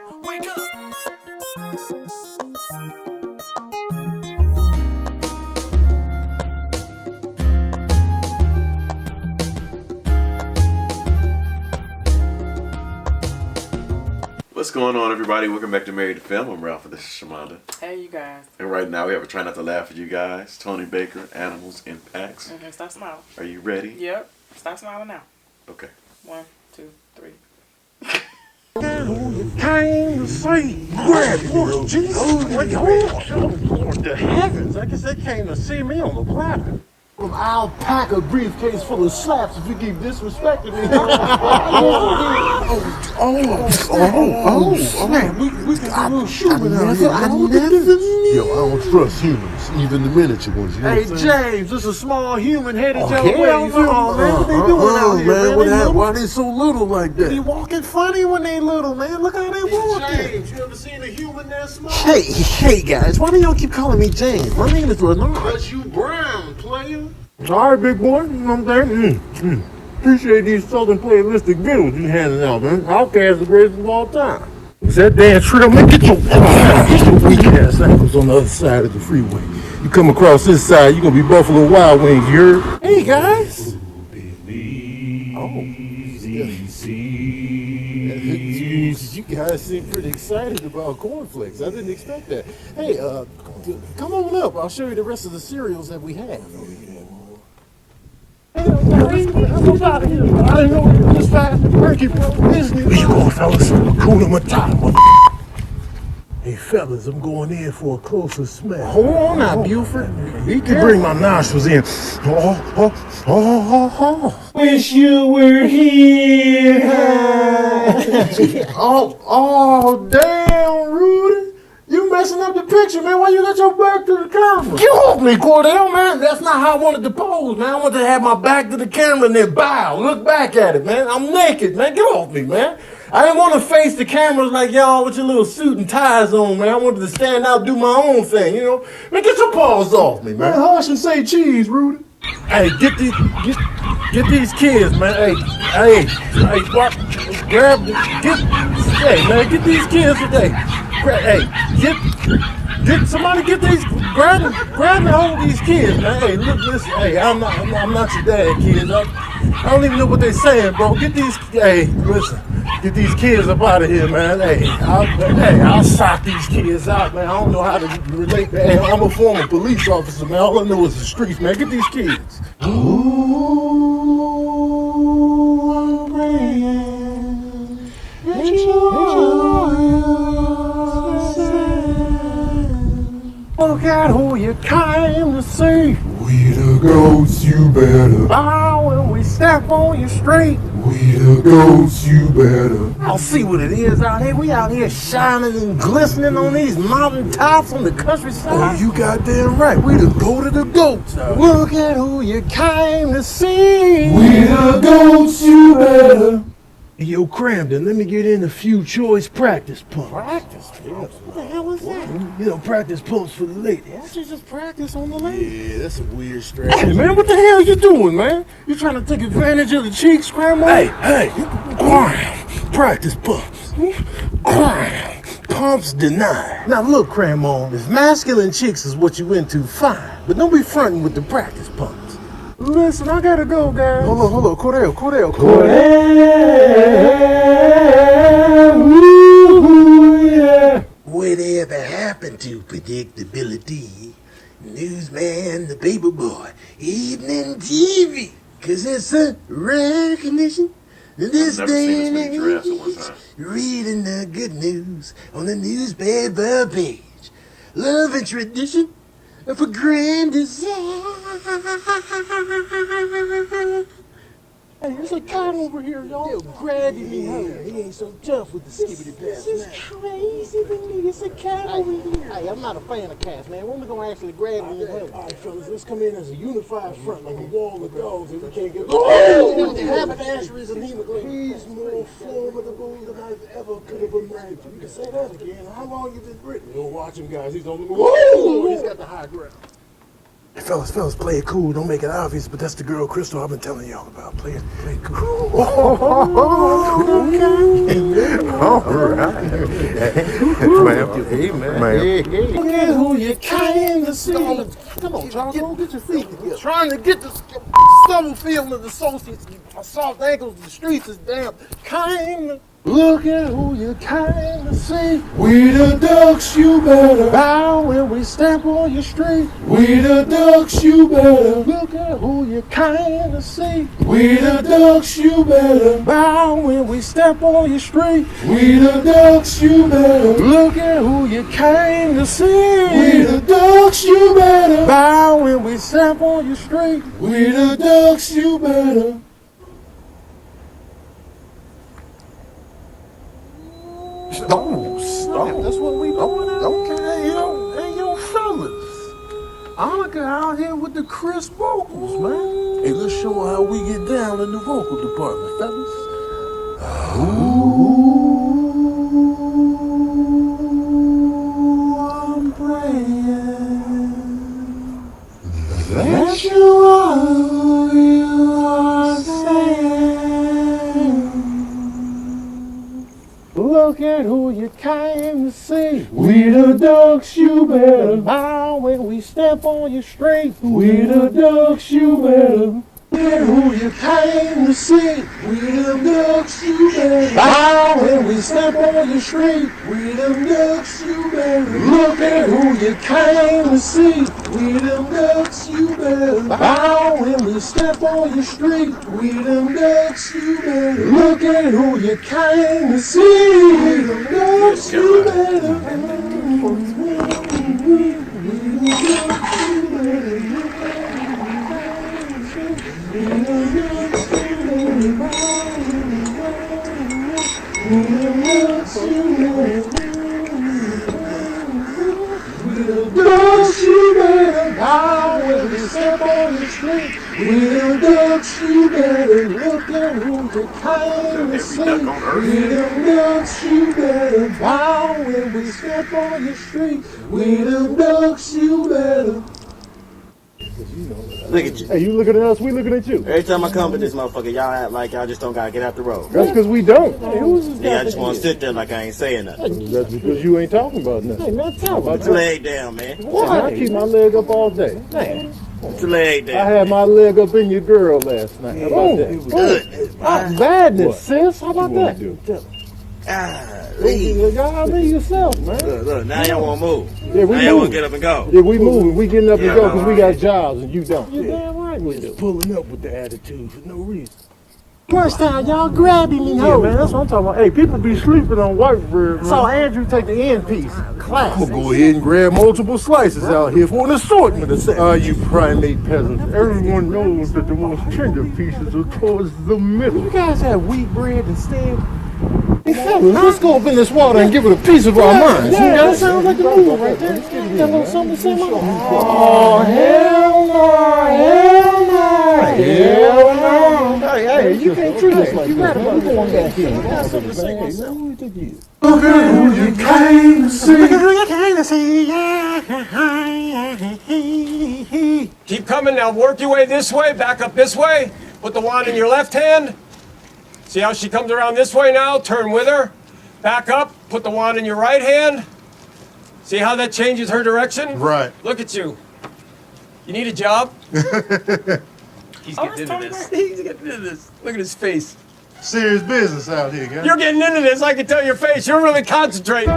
Wake up. What's going on, everybody? Welcome back to ᴄᴏᴍ. I'm Ralph, and this is Shamanda. Hey, you guys. And right now we have a Try Not to Laugh for you guys. Tony Baker, Animals in Packs. Stop smiling. Are you ready? Yep. Stop smiling now. Okay. 1, 2, 3. You came to see Greg. Jesus. Lord, the heavens. I guess they came to see me on the platter. I'll pack a briefcase full of slaps if you keep disrespecting me. Man, we can shooting out here. I never knew. Yo, I don't trust humans, even the miniature ones. You know Hey, what I'm saying? James, this is a small human headed your hell way. no. Man, what they doing out here, man? man? Why they so little like They that? walking funny when they little, man. Look how they walking. James, you ever seen a human that small? Hey, guys, why do y'all keep calling me James? My name is Renard. Because you brown, player. All right, big boy. You know what I'm saying? Appreciate these Southern playalistic videos you handing out, man. Outcast the greatest of all time. Is that damn true? Man, get your weak ass ankles on the other side of the freeway. You come across this side, you're going to be Buffalo Wild Wings, you heard? Hey, guys. You guys seem pretty excited about cornflakes. I didn't expect that. Hey, come on up. I'll show you the rest of the cereals that we have. I'm out of here. I didn't know it was this fast. Thank you, bro. Where you going, fellas? Hakuna Matata. Hey, fellas, I'm going in for a closer smell. Hold on now, Buford. You can bring my nostrils in. Wish you were here. Damn, Rudy. You messing up the picture, man. Why you got your back to the camera? Get off me, Cordell, man. That's not how I wanted to pose, man. I wanted to have my back to the camera and then bow. Look back at it, man. I'm naked, man. Get off me, man. I didn't want to face the cameras like y'all with your little suit and ties on, man. I wanted to stand out, do my own thing, you know. Man, get your paws off me, man. Hush and say cheese, Rudy. Hey, get these kids, man. Hey, what? Get these kids today. Get these, grab and hold these kids, man. Hey, look, listen, hey, I'm not your dad, kids. I don't even know what they're saying, bro. Get these kids up out of here, man. I'll sock these kids out, man. I don't know how to relate. Hey, I'm a former police officer, man. All I know is the streets, man. Get these kids. Ooh, I'm praying that look at who you came to see. We the goats, you better. Bow when we step on you straight. We the goats, you better. I'll see what it is out here. We out here shining and glistening on these mountain tops on the countryside. Oh, you goddamn right. We the goat of the goats. Look at who you came to see. We the goats, you better. Hey, yo, Cramden, let me get in a few choice practice pumps. Practice pumps? What the hell is that? You know, practice pumps for the ladies. Why don't you just practice on the ladies? Yeah, that's a weird strategy. Hey, man, what the hell you doing, man? You trying to take advantage of the cheeks, Grandma? Hey, practice pumps. Pumps denied. Now look, Grandma, if masculine chicks is what you into, fine. But don't be fronting with the practice pumps. Listen, I gotta go, guys. Hold on, Cordell. Ooh, yeah. Whatever happened to predictability? Newsman, the paper boy, evening TV. Cause it's a rare condition. This I've never seen day this and many giraffes at one age, time. reading the good news on the newspaper page. Love and tradition of a grand design. Hey, there's a cat over here, y'all. Grabbing me here. He ain't so tough with the skibbity pass. This is crazy to me. It's a cat over here. Hey, I'm not a fan of cats, man. When we gonna actually grab me and help? All right, fellas, let's come in as a unified front, like a wall of dogs, and we can't get. Haberdasheries and hemoglobin. He's more formidable than I've ever could have imagined. You can say that again. How long you been Britain? Don't watch him, guys. He's on the move. Whoa! He's got the high ground. Fellas, play it cool. Don't make it obvious, but that's the girl Crystal I've been telling y'all about. Play it cool. All right. Hey, man. Look at who you came to see. Come on, Charles, get your feet together. Trying to get the summer feeling of the solstice. My soft ankles, the streets is damn. Look at who you came to see. We the ducks, you better bow when we step on your street. We the ducks, you better look at who you came to see. We the ducks, you better bow when we step on your street. We the ducks, you better look at who you came to see. We the ducks, you better bow when we step on your street. We the ducks, you better. Stop. That's what we doing. Okay, yo, fellas. Annika out here with the crisp vocals, man. Hey, let's show how we get down in the vocal department, fellas. Ooh, I'm praying that you are who you are saying. Look at who you came to see. We the ducks, you better bow when we step on your street. We the ducks, you better. Look at who you came to see. We the ducks, you better bow when we step on your street. We the ducks, you better. Look at who you came to see. We the ducks, you better bow when we step on your street. We the ducks, you better. Look at who you came to see. We the ducks, you better. Ducks, you better bow when we step on the street. We the ducks, you better look at who you came to see. We the ducks, you better bow when we step on your street. We the ducks, you better. Look at you. Hey, you looking at us, we looking at you. Every time I come to this motherfucker, y'all act like y'all just don't gotta get out the road. That's because we don't. Hey, who's this guy? Yeah, I just wanna sit there like I ain't saying nothing. That's because you ain't talking about nothing. Hey, man, talk about Put your leg down, man. I keep my leg up all day. Man, Put your leg I down. had my leg up in your girl last night. How about that? Good. Badness, sis. How about that? Leave. Y'all be yourself, man. Look, now y'all wanna move. Yeah, we Now y'all wanna moving. get up and go. Yeah, we moving. We getting up and Yeah, go because we got alright. jobs and you don't. You're damn right we do. Pulling up with the attitude for no reason. First time y'all grabbing me, yeah, man, that's what I'm talking about. Hey, people be sleeping on white bread. Man. So Andrew take the end piece. Classic. I'm gonna go ahead and grab multiple slices out here for an assortment of seconds. You primate peasants. Everyone knows that the most tender pieces are towards the middle. You guys have wheat bread instead? Hey, fellas, let's go up in this water and give it a piece of our minds. Yeah, that sounds like a move right there. Got a little something to say about it. Oh, hell no, hell no, hell no. Hey, you can't treat us like that. We're going back in. I got something to say myself. Look at who you came to see. Look at who you came to see. Keep coming now. Work your way this way, back up this way. Put the wand in your left hand. See how she comes around this way now? Turn with her. Back up. Put the wand in your right hand. See how that changes her direction? Right. Look at you. You need a job? He's getting into this. He's getting into this. Look at his face. Serious business out here, guys. You're getting into this. I can tell your face. You're really concentrating.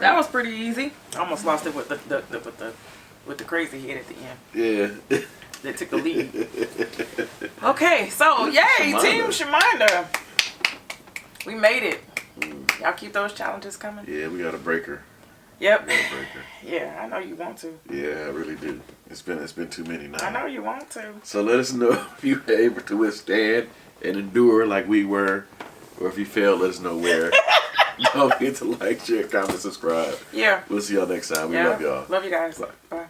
That was pretty easy. I almost lost it with the crazy hit at the end. Yeah. That took the lead. Okay, so yay, Team Shamanda. We made it. Y'all keep those challenges coming. Yeah, we got a breaker. Yep. We got a breaker. Yeah, I know you want to. Yeah, I really do. It's been too many now. I know you want to. So let us know if you were able to withstand and endure like we were, or if you failed, let us know where. Don't forget to like, share, comment, subscribe. Yeah. We'll see y'all next time. We Yeah. love y'all. Love you guys. Bye.